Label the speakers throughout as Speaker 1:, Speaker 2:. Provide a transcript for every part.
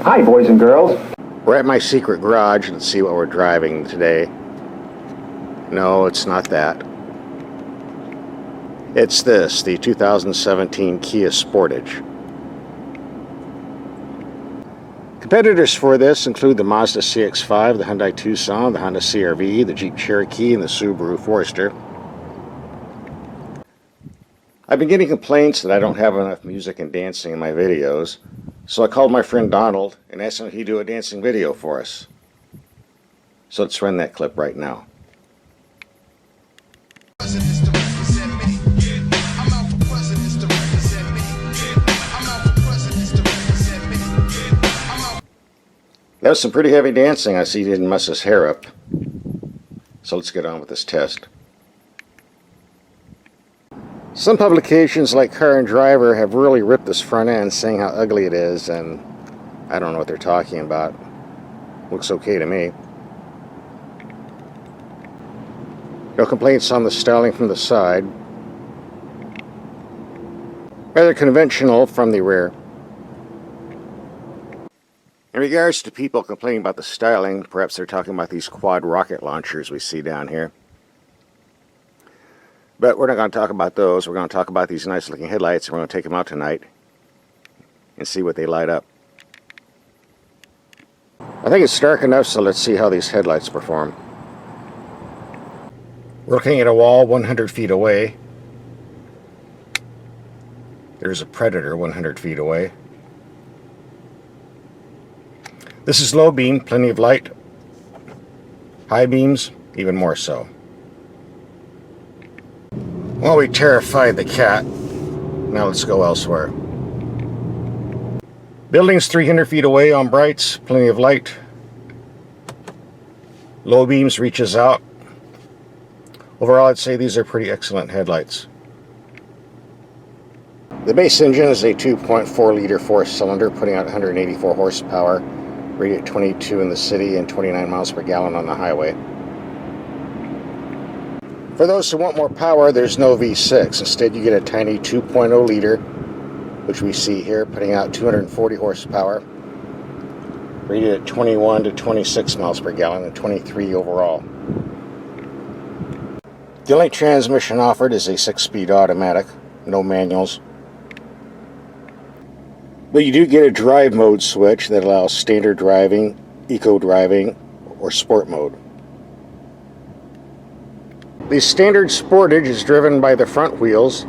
Speaker 1: Hi, boys and girls.
Speaker 2: We're at my secret garage. Let's see what we're driving today. No, it's not that. It's this, the 2017 Kia Sportage. Competitors for this include the Mazda CX-5, the Hyundai Tucson, the Honda CR-V, the Jeep Cherokee, and the Subaru Forester. I've been getting complaints that I don't have enough music and dancing in my videos, so I called my friend Donald and asked him if he'd do a dancing video for us. So let's run that clip right now. That was some pretty heavy dancing. I see he didn't mess his hair up. So let's get on with this test. Some publications like Car and Driver have really ripped this front end, saying how ugly it is, and I don't know what they're talking about. Looks okay to me. No complaints on the styling from the side. Rather conventional from the rear. In regards to people complaining about the styling, perhaps they're talking about these quad rocket launchers we see down here. But we're not going to talk about those. We're going to talk about these nice looking headlights, and we're going to take them out tonight and see what they light up. I think it's dark enough, so let's see how these headlights perform. We're looking at a wall 100 feet away. There's a Predator 100 feet away. This is low beam, plenty of light. High beams, even more so. Well, we terrified the cat. Now let's go elsewhere. Building's 300 feet away on brights, plenty of light. Low beams reaches out. Overall, I'd say these are pretty excellent headlights. The base engine is a 2.4 liter 4-cylinder, putting out 184 horsepower. Rated at 22 in the city and 29 miles per gallon on the highway. For those who want more power, there's no V6. Instead, you get a tiny 2.0 liter, which we see here, putting out 240 horsepower. Rated at 21 to 26 miles per gallon and 23 overall. The only transmission offered is a 6-speed automatic, no manuals. But you do get a drive mode switch that allows standard driving, eco driving, or sport mode. The standard Sportage is driven by the front wheels.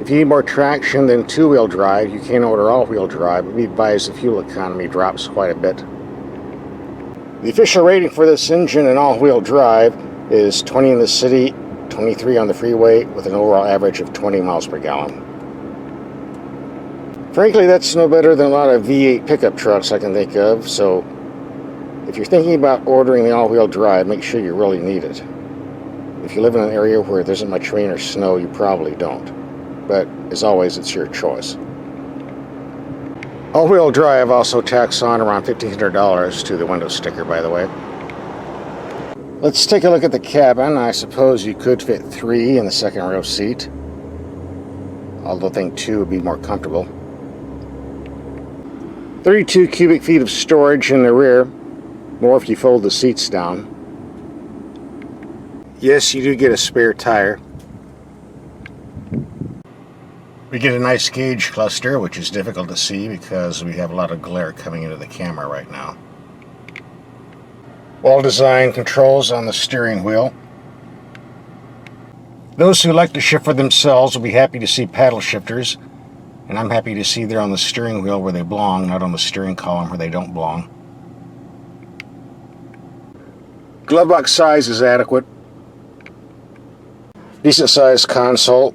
Speaker 2: If you need more traction than two-wheel drive, you can order all-wheel drive, but be advised the fuel economy drops quite a bit. The official rating for this engine in all-wheel drive is 20 in the city, 23 on the freeway, with an overall average of 20 miles per gallon. Frankly, that's no better than a lot of V8 pickup trucks I can think of, so if you're thinking about ordering the all-wheel drive, make sure you really need it. If you live in an area where there isn't much rain or snow, you probably don't. But, as always, it's your choice. All-wheel drive also tacks on around $1,500 to the window sticker, by the way. Let's take a look at the cabin. I suppose you could fit 3 in the second row seat, although I think 2 would be more comfortable. 32 cubic feet of storage in the rear, more if you fold the seats down. Yes, you do get a spare tire. We get a nice gauge cluster, which is difficult to see because we have a lot of glare coming into the camera right now. Well-designed controls on the steering wheel. Those who like to shift for themselves will be happy to see paddle shifters. And I'm happy to see they're on the steering wheel where they belong, not on the steering column where they don't belong. Glove box size is adequate. Decent sized console.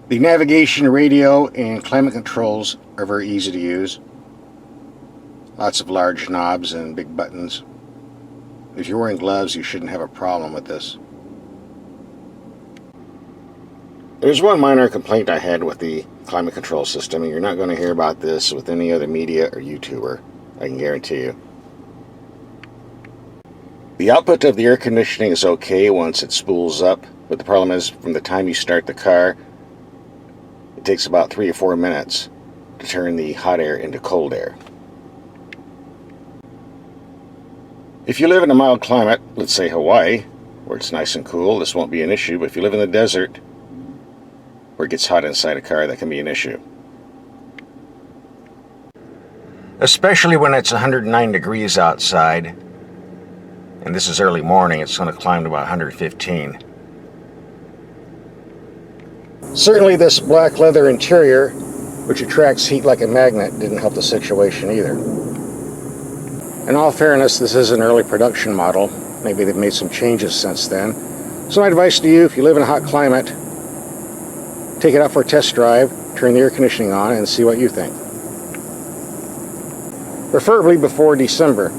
Speaker 2: The navigation, radio, and climate controls are very easy to use. Lots of large knobs and big buttons. If you're wearing gloves, you shouldn't have a problem with this. There's one minor complaint I had with the climate control system, and you're not going to hear about this with any other media or YouTuber, I can guarantee you. The output of the air conditioning is okay once it spools up, but the problem is from the time you start the car, it takes about 3 or 4 minutes to turn the hot air into cold air. If you live in a mild climate, let's say Hawaii, where it's nice and cool, this won't be an issue. But if you live in the desert, where it gets hot inside a car, that can be an issue. Especially when it's 109 degrees outside, and this is early morning, it's going to climb to about 115. Certainly this black leather interior, which attracts heat like a magnet, didn't help the situation either. In all fairness, this is an early production model. Maybe they've made some changes since then. So my advice to you, if you live in a hot climate, take it out for a test drive, turn the air conditioning on, and see what you think. Preferably before December.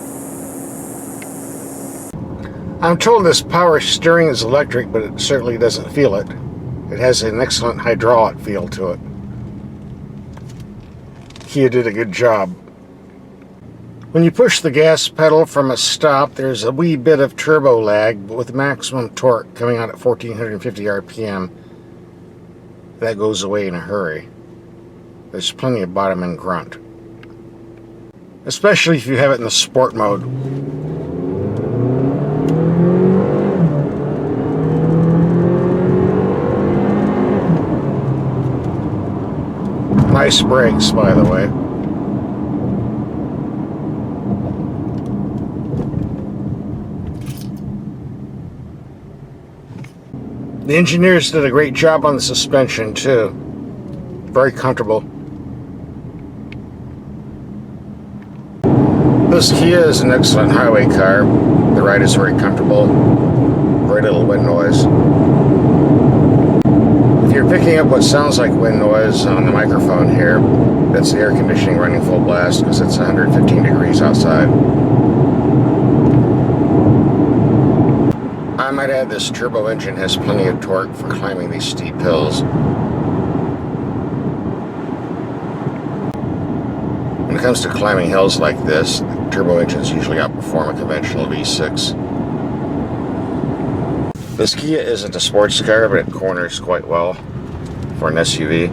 Speaker 2: I'm told this power steering is electric, but it certainly doesn't feel it. It has an excellent hydraulic feel to it. Kia did a good job. When you push the gas pedal from a stop, there's a wee bit of turbo lag, but with maximum torque coming out at 1450 RPM, that goes away in a hurry. There's plenty of bottom and grunt, especially if you have it in the sport mode. Nice brakes, by the way. The engineers did a great job on the suspension too. Very comfortable. This Kia is an excellent highway car. The ride is very comfortable. Very little wind noise. If you're picking up what sounds like wind noise on the microphone here, that's the air conditioning running full blast because it's 115 degrees outside. I might add this turbo engine has plenty of torque for climbing these steep hills. When it comes to climbing hills like this, turbo engines usually outperform a conventional V6. This Kia isn't a sports car, but it corners quite well for an SUV.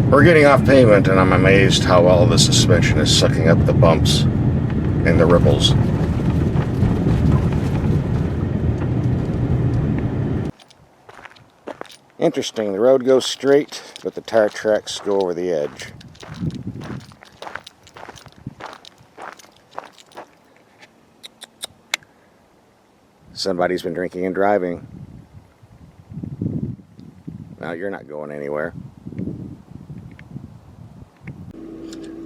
Speaker 2: We're getting off pavement, and I'm amazed how well the suspension is sucking up the bumps and the ripples. Interesting, the road goes straight, but the tire tracks go over the edge. Somebody's been drinking and driving. Now you're not going anywhere.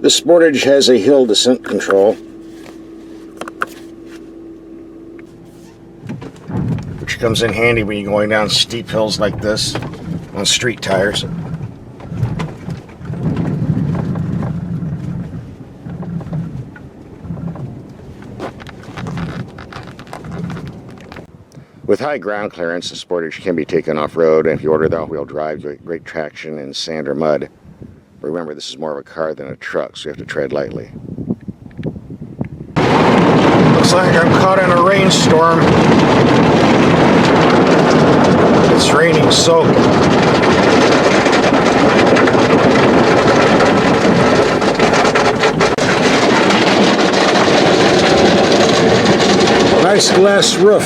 Speaker 2: The Sportage has a hill descent control, which comes in handy when you're going down steep hills like this on street tires. With high ground clearance, the Sportage can be taken off-road, and if you order the all-wheel drive, you get great traction in sand or mud. Remember, this is more of a car than a truck, so you have to tread lightly. Looks like I'm caught in a rainstorm. It's raining soap. Nice glass roof.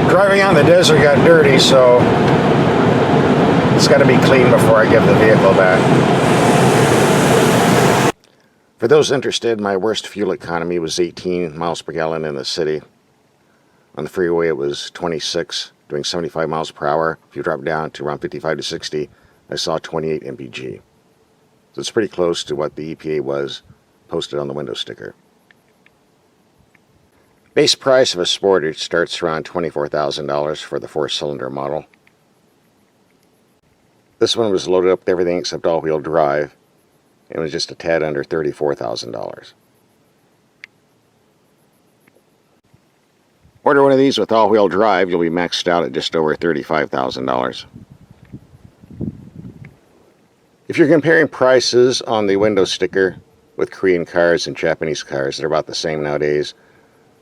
Speaker 2: Driving on the desert got dirty, so it's got to be clean before I give the vehicle back. For those interested, my worst fuel economy was 18 miles per gallon in the city. On the freeway it was 26, doing 75 miles per hour. If you drop down to around 55 to 60, I saw 28 mpg. So it's pretty close to what the EPA was posted on the window sticker. Base price of a Sportage starts around $24,000 for the 4-cylinder model. This one was loaded up with everything except all-wheel drive, and was just a tad under $34,000. Order one of these with all-wheel drive, you'll be maxed out at just over $35,000. If you're comparing prices on the window sticker with Korean cars and Japanese cars, they're about the same nowadays.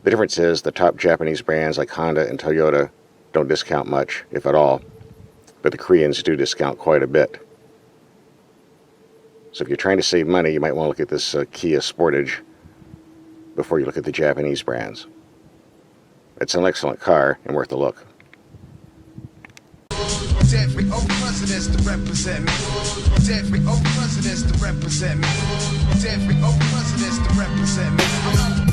Speaker 2: The difference is the top Japanese brands like Honda and Toyota don't discount much, if at all, but the Koreans do discount quite a bit. So if you're trying to save money, you might want to look at this Kia Sportage before you look at the Japanese brands. It's an excellent car and worth a look.
Speaker 1: Every old president's to represent me. Every old president's to represent me. Every old president's to represent me.